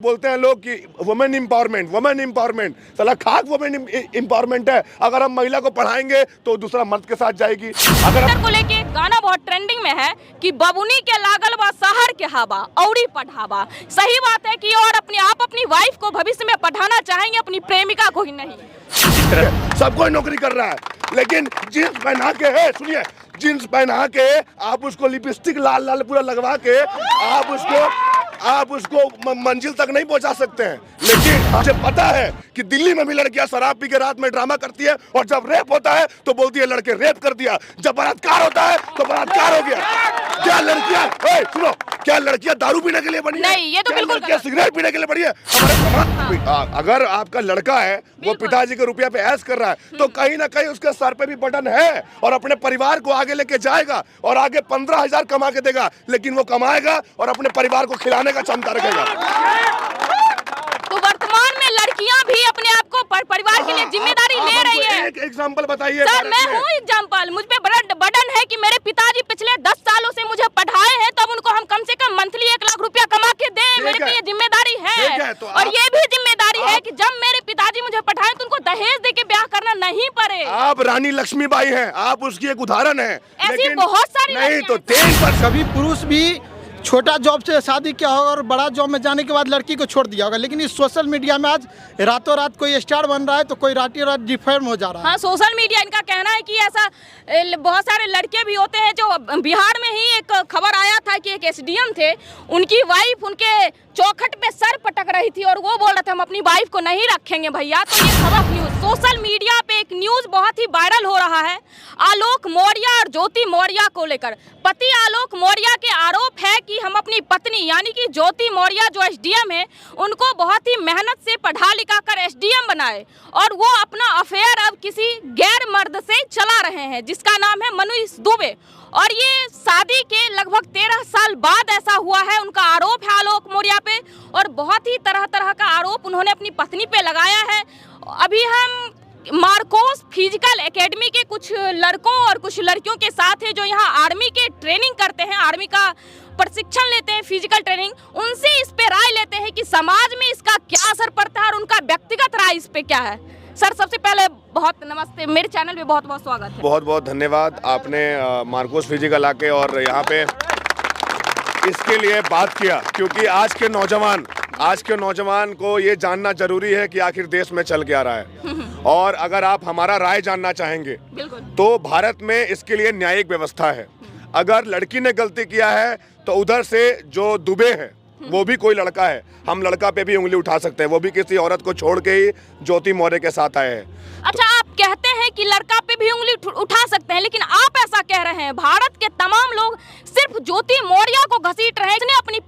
बोलते हैं लोग कि वुमेन एम्पावरमेंट, साला खाक वुमेन एम्पावरमेंट है। अगर हम महिला को पढ़ाएंगे तो दूसरा मर्द के साथ जाएगी। अगर को लेके गाना बहुत ट्रेंडिंग में है कि बबुनी के लागल बा शहर के हवा औरी पढ़ावा। सही बात है कि और अपनी वाइफ को भविष्य में पढ़ाना चाहेंगे, अपनी प्रेमिका को ही नहीं। सब कोई नौकरी कर रहा है, लेकिन जींस पहना के है, सुनिए, जींस पहना के आप उसको लिपस्टिक लाल लाल पूरा लगवा के आप उसको मंजिल तक नहीं पहुंचा सकते हैं। लेकिन मुझे पता है कि दिल्ली में भी लड़कियां शराब पी के रात में ड्रामा करती है, और जब रेप होता है तो बोलती है लड़के रेप कर दिया, जब बलात्कार होता है तो बलात्कार हो गया। क्या लड़कियां, सुनो, क्या लड़कियां दारू पीने के लिए बनी है? नहीं, ये तो बिल्कुल लड़कियां सिगरेट पीने के लिए बनी है? अगर आपका लड़का है वो पिताजी के रुपया पे ऐश कर रहा है तो कहीं ना कहीं उसके सर पे भी बटन है, और अपने परिवार को आगे लेके जाएगा और आगे 15,000 कमा के देगा, लेकिन वो कमाएगा और अपने परिवार को खिलाने का क्षमता रखेगा। तो वर्तमान में लड़कियां भी अपने आप को परिवार के लिए जिम्मेदारी ले रही है। एक एग्जांपल बताइए। सर मैं हूँ एग्जांपल, मुझ पे बड़ा बर्डन है कि मेरे पिताजी पिछले 10 सालों से मुझे पढ़ाए हैं, तब उनको हम कम से कम मंथली 1 लाख रुपया कमा के दें, मेरे पे ये जिम्मेदारी है। तो और ये भी जिम्मेदारी है कि जब मेरे पिताजी मुझे पढ़ाए तो उनको दहेज दे के ब्याह करना नहीं पड़े। आप रानी लक्ष्मीबाई हैं, आप उसकी एक उदाहरण है। ऐसी बहुत सारी नहीं तो 3 पर कभी पुरुष भी छोटा जॉब से शादी किया होगा और बड़ा जॉब में जाने के बाद लड़की को छोड़ दिया होगा, लेकिन इस सोशल मीडिया में आज रातों रात कोई स्टार बन रहा है तो कोई रातों रात डिफेम हो जा रहा है। हाँ, सोशल मीडिया, इनका कहना है कि ऐसा बहुत सारे लड़के भी होते हैं। जो बिहार में ही एक खबर आया था कि एक एसडीएम थे, उनकी वाइफ उनके चौखट पे सर पटक रही थी और वो बोल रहे थे हम अपनी वाइफ को नहीं रखेंगे भैया। तो ये खबर न्यूज सोशल मीडिया पे एक न्यूज बहुत ही वायरल हो रहा है आलोक मौर्य और ज्योति मौर्य को लेकर। पति आलोक मौर्य के आरोप है कि हम अपनी पत्नी यानी कि ज्योति मौर्य जो एसडीएम है, उनको बहुत ही मेहनत से पढ़ा लिखा कर एसडीएम बनाए, और वो अपना अफेयर अब किसी गैर मर्द से चला रहे हैं जिसका नाम है मनीष दुबे। और ये शादी के लगभग 13 साल बाद ऐसा हुआ है, उनका आरोप है आलोक मौर्य पे, और बहुत ही तरह तरह का आरोप उन्होंने अपनी पत्नी पे लगाया है। अभी हम मार्कोस फिजिकल एकेडमी के कुछ लड़कों और कुछ लड़कियों के साथ है जो यहाँ आर्मी के ट्रेनिंग करते हैं, आर्मी का प्रशिक्षण लेते हैं, फिजिकल ट्रेनिंग, उनसे इस पे राय लेते हैं कि समाज में इसका क्या असर पड़ता है और उनका व्यक्तिगत राय इस पे क्या है। सर सबसे पहले बहुत नमस्ते, मेरे चैनल में बहुत बहुत स्वागत है। बहुत बहुत धन्यवाद, आपने मार्कोस फिजिकल आके और यहाँ पे इसके लिए बात किया, क्योंकि आज के नौजवान को ये जानना जरूरी है कि आखिर देश में चल क्या रहा है। और अगर आप हमारा राय जानना चाहेंगे तो भारत में इसके लिए न्यायिक व्यवस्था है। अगर लड़की ने गलती किया है तो उधर से जो दुबे है वो भी कोई लड़का है, हम लड़का पे भी उंगली उठा सकते हैं, वो भी किसी औरत को छोड़ के ही ज्योति मौर्य के साथ आए हैं। अच्छा, आप कहते हैं कि लड़का पे भी उंगली उठा सकते हैं, लेकिन आप ऐसा कह रहे हैं भारत के तमाम लोग सिर्फ ज्योति मौर्य को घसीट रहे हैं, इसने अपनी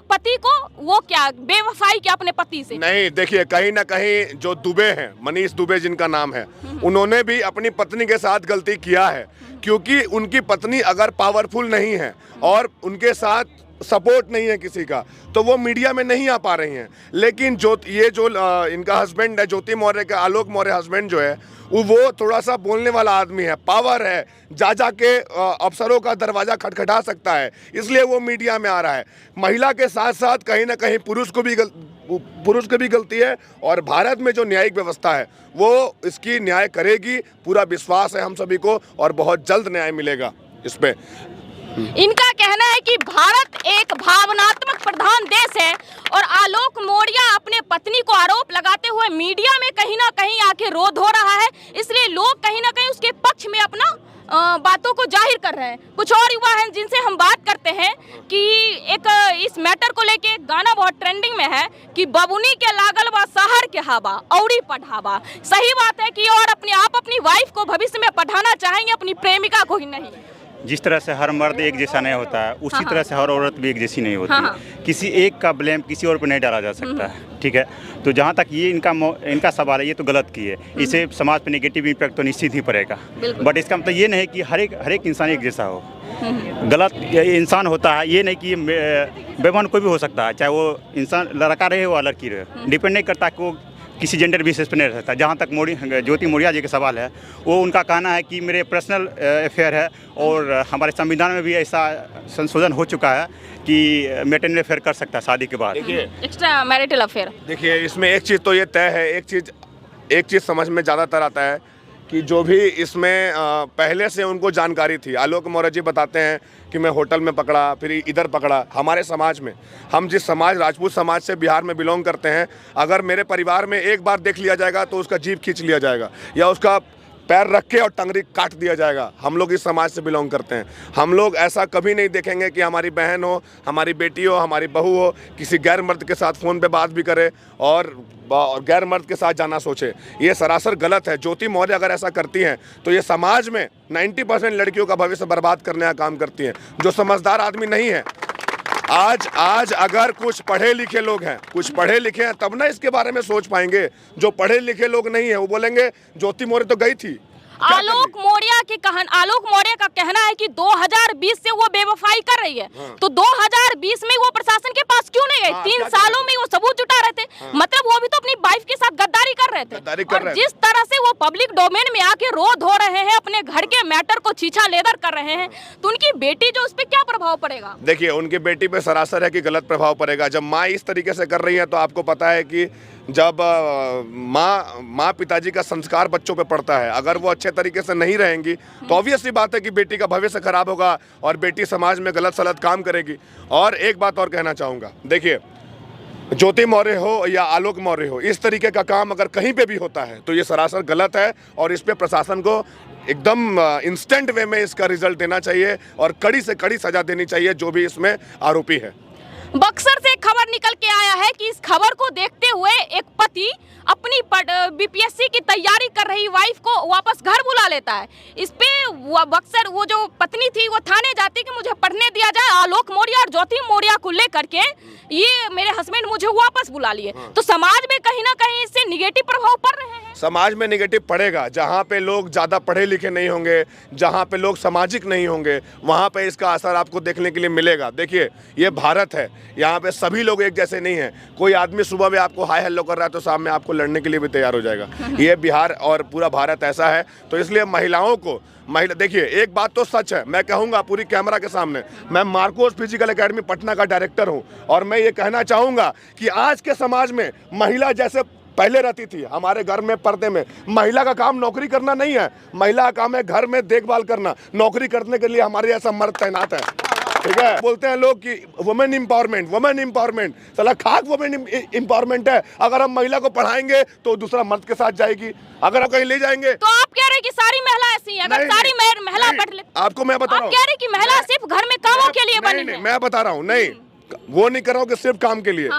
पति को वो क्या बेवफाई किया अपने पति से। नहीं, देखिए, कहीं ना कहीं जो दुबे हैं, मनीष दुबे जिनका नाम है, उन्होंने भी अपनी पत्नी के साथ गलती किया है, क्योंकि उनकी पत्नी अगर पावरफुल नहीं है और उनके साथ सपोर्ट नहीं है किसी का, तो वो मीडिया में नहीं आ पा रही हैं। लेकिन जो इनका हस्बैंड है, ज्योति मौर्य का आलोक मौर्य हस्बैंड जो है, वो थोड़ा सा बोलने वाला आदमी है, पावर है, जा के अफसरों का दरवाजा खटखटा सकता है, इसलिए वो मीडिया में आ रहा है। महिला के साथ साथ कहीं ना कहीं पुरुष को भी गलती है, और भारत में जो न्यायिक व्यवस्था है वो इसकी न्याय करेगी, पूरा विश्वास है हम सभी को, और बहुत जल्द न्याय मिलेगा इस पे। इनका कहना है कि भारत एक भावनात्मक प्रधान देश है, और आलोक मौर्य अपने पत्नी को आरोप लगाते हुए मीडिया में कहीं ना कहीं आके रो धो रहा है, इसलिए लोग कहीं ना कहीं उसके पक्ष में अपना बातों को जाहिर कर रहे हैं। कुछ और युवा हैं जिनसे हम बात करते हैं कि एक इस मैटर को लेके गाना बहुत ट्रेंडिंग में है कि बबुनी के लागल बा शहर के हवा औरी पढ़ावा। सही बात है कि और अपनी वाइफ को भविष्य में पढ़ाना चाहेंगे, अपनी प्रेमिका को ही नहीं। जिस तरह से हर मर्द एक जैसा नहीं होता है, उसी तरह से हर औरत भी एक जैसी नहीं होती है। किसी एक का ब्लेम किसी और पर नहीं डाला जा सकता है, ठीक है। तो जहाँ तक ये इनका सवाल है, ये तो गलत की है, इसे समाज पर नेगेटिव इम्पैक्ट तो निश्चित ही पड़ेगा, बट इसका मतलब ये नहीं कि हर एक इंसान एक जैसा हो। गलत इंसान होता है, ये नहीं कि बेईमान कोई भी हो सकता है, चाहे वो इंसान लड़का रहे या लड़की रहे, डिपेंड नहीं करता कि वो किसी जेंडर बेसिस पर नहीं रह सकता। जहाँ तक ज्योति मौर्य जी का सवाल है, वो उनका कहना है कि मेरे पर्सनल अफेयर है और हमारे संविधान में भी ऐसा संशोधन हो चुका है कि मैटरनल अफेयर कर सकता है शादी के बाद। देखिए एक्स्ट्रा मैरिटल अफेयर। देखिए इसमें एक चीज़ तो ये तय है, एक चीज़ समझ में ज़्यादातर आता है कि जो भी इसमें पहले से उनको जानकारी थी। आलोक मौर्य जी बताते हैं कि मैं होटल में पकड़ा, फिर इधर पकड़ा। हमारे समाज में, हम जिस समाज राजपूत समाज से बिहार में बिलोंग करते हैं, अगर मेरे परिवार में एक बार देख लिया जाएगा तो उसका जीभ खींच लिया जाएगा या उसका पैर रख के और टंगरी काट दिया जाएगा। हम लोग इस समाज से बिलोंग करते हैं। हम लोग ऐसा कभी नहीं देखेंगे कि हमारी बहन हो, हमारी बेटी हो, हमारी बहू हो किसी गैर मर्द के साथ फ़ोन पे बात भी करे और गैर मर्द के साथ जाना सोचे। ये सरासर गलत है। ज्योति मौर्य अगर ऐसा करती हैं तो ये समाज में 90% लड़कियों का भविष्य बर्बाद करने का काम करती हैं, जो समझदार आदमी नहीं है। आज अगर कुछ पढ़े लिखे लोग हैं, कुछ पढ़े लिखे हैं तब ना इसके बारे में सोच पाएंगे। जो पढ़े लिखे लोग नहीं है वो बोलेंगे ज्योति मौर्य तो गई थी। आलोक मौर्य का कहना है कि 2020 से वो बेवफाई कर रही है। तो 2020 में वो प्रशासन के पास क्यों नहीं गई? 3 सालों में वो सबूत जुटा रहे थे। मतलब वो भी तो अपनी वाइफ के साथ गद्दारी कर रहे थे। और जिस तरह से वो पब्लिक डोमेन में आके रो धो रहे हैं, अपने घर के मैटर को छीछा लेदर कर रहे हैं, तो उनकी बेटी जो उस पर क्या प्रभाव पड़ेगा? देखिए उनकी बेटी पे सरासर है कि गलत प्रभाव पड़ेगा। जब माँ इस तरीके से कर रही है तो आपको पता है कि जब माँ पिताजी का संस्कार बच्चों पे पड़ता है, अगर वो अच्छे तरीके से नहीं रहेंगी तो ऑब्वियस सी बात है कि बेटी का भविष्य खराब होगा और बेटी समाज में गलत सलत काम करेगी। और एक बात और कहना चाहूँगा, देखिए ज्योति मौर्य हो या आलोक मौर्य हो, इस तरीके का काम अगर कहीं पे भी होता है तो ये सरासर गलत है और इस पे प्रशासन को एकदम इंस्टेंट वे में इसका रिजल्ट देना चाहिए और कड़ी से कड़ी सजा देनी चाहिए जो भी इसमें आरोपी है। बक्सर से खबर निकल के आया है कि इस खबर को देखते हुए एक पति अपनी बीपीएससी की तैयारी कर रही वाइफ को वापस घर बुला लेता है। इस पे बक्सर वो जो पत्नी थी वो थाने जाती कि मुझे पढ़ने दिया जाए। आलोक मौर्य और ज्योति मौर्य को लेकर के ये मेरे हस्बैंड मुझे वापस बुला लिए। तो समाज में कहीं ना कहीं इससे निगेटिव प्रभाव पड़ रहे हैं। समाज में निगेटिव पड़ेगा। जहाँ पे लोग ज़्यादा पढ़े लिखे नहीं होंगे, जहाँ पे लोग सामाजिक नहीं होंगे, वहाँ पे इसका असर आपको देखने के लिए मिलेगा। देखिए ये भारत है, यहाँ पे सभी लोग एक जैसे नहीं हैं। कोई आदमी सुबह में आपको हाय हेलो कर रहा है तो शाम में आपको लड़ने के लिए भी तैयार हो जाएगा। ये बिहार और पूरा भारत ऐसा है। तो इसलिए देखिए एक बात तो सच है, मैं कहूँगा पूरी कैमरा के सामने, मैं मार्कोस फिजिकल एकेडमी पटना का डायरेक्टर हूँ और मैं ये कहना चाहूँगा कि आज के समाज में महिला जैसे पहले रहती थी हमारे घर में पर्दे में, महिला का काम नौकरी करना नहीं है। महिला का काम है घर में देखभाल करना। नौकरी करने के लिए हमारे ऐसा मर्द तैनात है, ठीक है। बोलते हैं लोग कि वुमेन एम्पावरमेंट, साला खाक वुमेन एम्पावरमेंट है। अगर हम महिला को पढ़ाएंगे तो दूसरा मर्द के साथ जाएगी। अगर हम कहीं ले जाएंगे तो आप कह रहे हैं कि सारी महिला ऐसी है? अगर सारी महिला पढ़ ले, आपको मैं बता रहा हूँ, आप कह रहे हैं कि महिला सिर्फ घर में कामों के लिए बनी है? मैं बता रहा हूँ, नहीं वो नहीं कर रहा हूँ कि सिर्फ काम के लिए।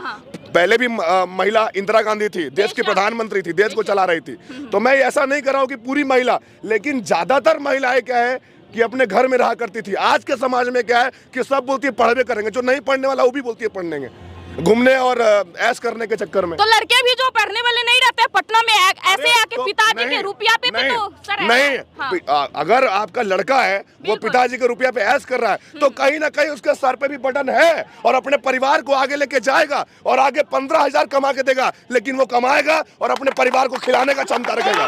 पहले भी महिला इंदिरा गांधी थी, देश की प्रधानमंत्री थी, देश को चला रही थी। तो मैं ऐसा नहीं कर रहा हूँ कि पूरी महिला, लेकिन ज्यादातर महिलाएं क्या है कि अपने घर में रहा करती थी। आज के समाज में क्या है कि सब बोलती है पढ़वे करेंगे, जो नहीं पढ़ने वाला वो भी बोलती है पढ़ेंगे, घूमने और ऐश करने के चक्कर में। तो लड़के भी जो पढ़ने वाले नहीं रहते पटना में ऐसे आके तो पिताजी के रुपया पे तो सर नहीं, हाँ। अगर आपका लड़का है वो पिताजी के रुपया पे ऐश कर रहा है तो कहीं ना कहीं उसके सर पे भी बटन है और अपने परिवार को आगे लेके जाएगा और आगे 15,000 कमा के देगा, लेकिन वो कमाएगा और अपने परिवार को खिलाने का क्षमता रखेगा।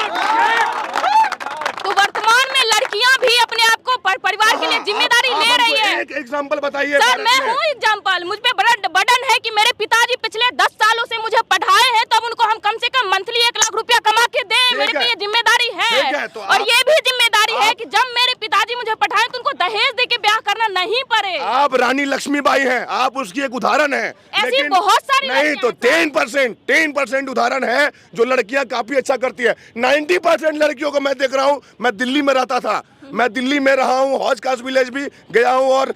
तो वर्तमान में लड़कियां भी अपने आप को परिवार के लिए जिम्मेदारी ले रही है। एक एग्जांपल बताइए सर। मैं हूँ एग्जांपल, मुझ पे बर्डन है कि मेरे पिताजी पिछले 10 सालों से मुझे पढ़ाए हैं, तब उनको हम कम से कम मंथली 1 लाख रुपया कमा के दें। मेरे पे ये जिम्मेदारी है। तो और ये भी जिम्मेदारी है कि जब मेरे पिताजी मुझे पढ़ाए तो उनको दहेज दे के ब्याह करना नहीं पड़े। आप रानी लक्ष्मीबाई हैं, आप उसकी एक उदाहरण है। ऐसी बहुत सारी नहीं तो 10% उदाहरण है जो लड़कियां काफी अच्छा करती है। 90% लड़कियों को मैं देख रहा हूँ। मैं दिल्ली में रहता था, मैं दिल्ली में रहा हूँ, हौज खास विलेज भी गया हूँ और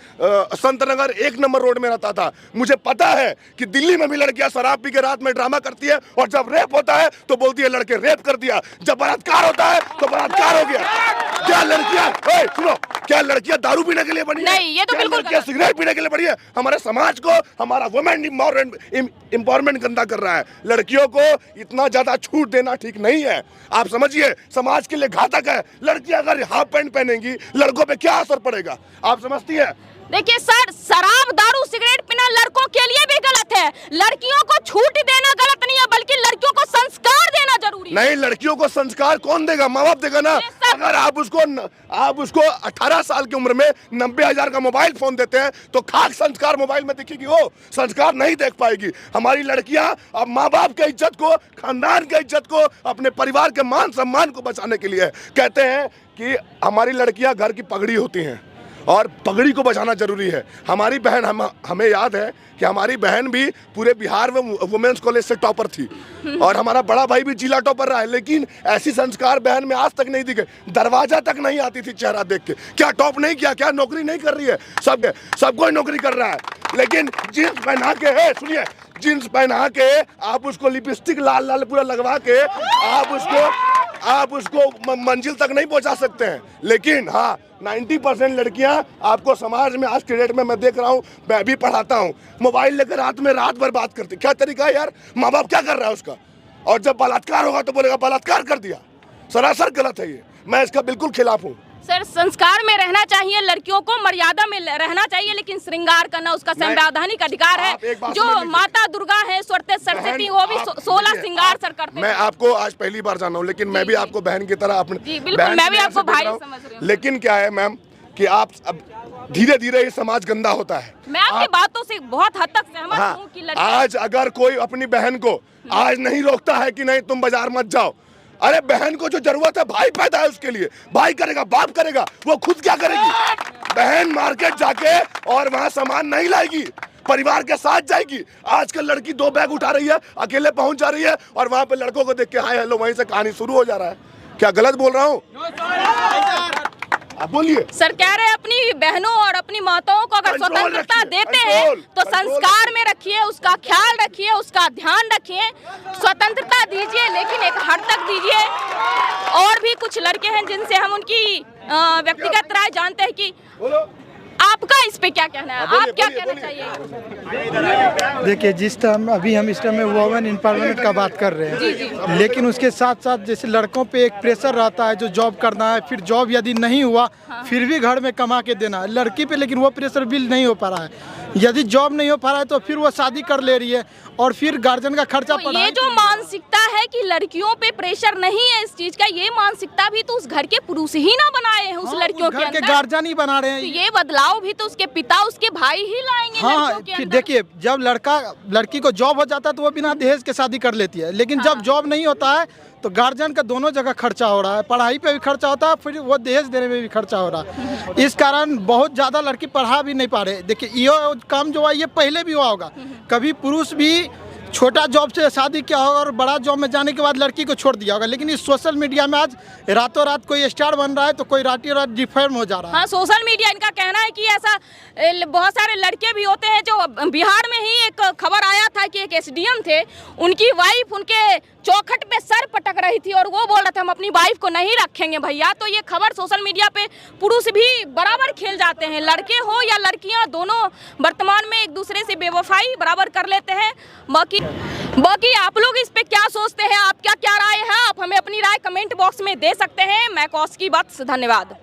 संत नगर 1 नंबर रोड में रहता था। मुझे पता है कि दिल्ली में भी लड़कियां शराब पी के रात में ड्रामा करती है और जब रेप होता है तो बोलती है लड़के रेप कर दिया, जब बलात्कार होता है तो बलात्कार हो गया। क्या लड़कियां, सुनो, क्या लड़कियां दारू पीने के लिए बनी है? नहीं, ये तो बिल्कुल लड़कियां सिगरेट पीने के लिए बनी है? हमारे समाज को हमारा वुमेन एम्पावरमेंट गंदा कर रहा है। लड़कियों को इतना ज्यादा छूट देना ठीक नहीं है। आप समझिए समाज के लिए घातक है। लड़कियां अगर हाफ पैंट पहनेंगी लड़कों पे क्या असर पड़ेगा, आप समझती है? देखिए सर, शराब दारू सिगरेट पीना लड़कों के लिए भी गलत है। लड़कियों को छूट देना गलत नहीं है, बल्कि लड़कियों को संस्कार नहीं, लड़कियों को संस्कार कौन देगा? माँ बाप देगा ना। अगर आप उसको 18 साल की उम्र में 90,000 का मोबाइल फोन देते हैं तो खाक संस्कार मोबाइल में दिखेगी, वो संस्कार नहीं देख पाएगी। हमारी लड़कियां अब माँ बाप की इज्जत को, खानदान की इज्जत को, अपने परिवार के मान सम्मान को बचाने के लिए कहते हैं कि हमारी लड़कियां घर की पगड़ी होती हैं और पगड़ी को बचाना जरूरी है। हमारी बहन, हमें याद है कि हमारी बहन भी पूरे बिहार में वुमेन्स कॉलेज से टॉपर थी और हमारा बड़ा भाई भी जिला टॉपर रहा है, लेकिन ऐसी संस्कार बहन में आज तक नहीं दिखे। दरवाजा तक नहीं आती थी चेहरा देख के। क्या टॉप नहीं किया? क्या नौकरी नहीं कर रही है? सब कोई नौकरी कर रहा है, लेकिन जींस पहना के है, सुनिए, जींस पहना के आप उसको लिपस्टिक लाल लाल पूरा लगवा के आप उसको मंजिल तक नहीं पहुंचा सकते हैं। लेकिन हाँ, 90% लड़कियां आपको समाज में आज के डेट में मैं देख रहा हूं, मैं भी पढ़ाता हूं, मोबाइल लेकर रात में रात भर बात करती। क्या तरीका है यार? माँ बाप क्या कर रहा है उसका? और जब बलात्कार होगा तो बोलेगा बलात्कार कर दिया। सरासर गलत है ये, मैं इसका बिल्कुल खिलाफ हूँ। सर, संस्कार में रहना चाहिए, लड़कियों को मर्यादा में रहना चाहिए, लेकिन श्रृंगार करना उसका संवैधानिक अधिकार है। जो माता दुर्गा है, सरस्वती, वो भी 16 श्रृंगार सर करते हैं। मैं आपको आज पहली बार जाना हूँ, लेकिन मैं भी आपको बहन की तरह अपने, बिल्कुल मैं भी आपको भाई समझ रही हूँ। लेकिन क्या है मैम कि आप अब धीरे धीरे ये समाज गंदा होता है। मैं आपकी बातों से बहुत हद तक सहमत हूँ कि आज अगर कोई अपनी बहन को आज नहीं रोकता है कि नहीं तुम बाजार मत जाओ, अरे बहन को जो जरूरत है, भाई पैदा है उसके लिए, भाई करेगा, बाप करेगा, वो खुद क्या करेगी? बहन मार्केट जाके और वहां सामान नहीं लाएगी, परिवार के साथ जाएगी। आजकल लड़की 2 बैग उठा रही है, अकेले पहुंच जा रही है और वहां पे लड़कों को देख के हाय हेलो, वहीं से कहानी शुरू हो जा रहा है। क्या गलत बोल रहा हूँ? आप बोलिए। सर कह रहे हैं अपनी बहनों और अपनी माताओं को अगर स्वतंत्रता देते हैं तो संस्कार में रखिए, उसका ख्याल रखिए, उसका ध्यान रखिए, स्वतंत्रता दीजिए, लेकिन एक हद तक दीजिए। और भी कुछ लड़के हैं जिनसे हम उनकी व्यक्तिगत राय जानते हैं कि आपका इस पे क्या कहना है, आप क्या कहना चाहिए? देखिए, जिस टाइम अभी हम इस टाइम में वुमेन एम्पावरमेंट का बात कर रहे हैं, लेकिन उसके साथ साथ जैसे लड़कों पे एक प्रेशर रहता है जो जॉब करना है, फिर जॉब यदि नहीं हुआ फिर भी घर में कमा के देना है लड़की पे, लेकिन वो प्रेशर बिल नहीं हो पा रहा है। यदि जॉब नहीं हो पा रहा है तो फिर वो शादी कर ले रही है और फिर गार्जियन का खर्चा तो ये जो मानसिकता है कि लड़कियों पे प्रेशर नहीं है इस चीज का, ये मानसिकता भी तो उस घर के पुरुष ही ना बनाए हैं, उस लड़कियों के अंदर गार्जियन ही बना रहे हैं। तो ये बदलाव भी तो उसके पिता, उसके भाई ही लाएंगे। हाँ, देखिए, जब लड़की को जॉब हो जाता है तो वो बिना दहेज के शादी कर लेती है, लेकिन जब जॉब नहीं होता है तो गार्जियन का दोनों जगह खर्चा हो रहा है, पढ़ाई पे भी खर्चा होता है, फिर वो दहेज देने में भी खर्चा हो रहा है। इस कारण बहुत ज़्यादा लड़की पढ़ा भी नहीं पा रहे। देखिए, ये काम जो है ये पहले भी हुआ होगा, कभी पुरुष भी छोटा जॉब से शादी किया होगा और बड़ा जॉब में जाने के बाद लड़की को छोड़ दिया होगा, लेकिन इस सोशल मीडिया में आज रातों रात कोई स्टार बन रहा है तो कोई रातों रात डिफेम हो जा रहा है। हाँ, सोशल मीडिया, इनका कहना है कि ऐसा बहुत सारे लड़के भी होते हैं जो बिहार में ही एक खबर आया था कि एक एसडीएम थे, उनकी वाइफ उनके चौखट पे सर पटक रही थी और वो बोल रहे थे हम अपनी वाइफ को नहीं रखेंगे भैया। तो ये खबर सोशल मीडिया पे पुरुष भी बराबर खेल जाते हैं, लड़के हो या लड़कियां, दोनों वर्तमान में एक दूसरे से बेवफाई बराबर कर लेते हैं। बाकी आप लोग इस पे क्या सोचते हैं, आपका क्या राय है? आप हमें अपनी राय कमेंट बॉक्स में दे सकते हैं। मैं कौशिकी वत्स, धन्यवाद।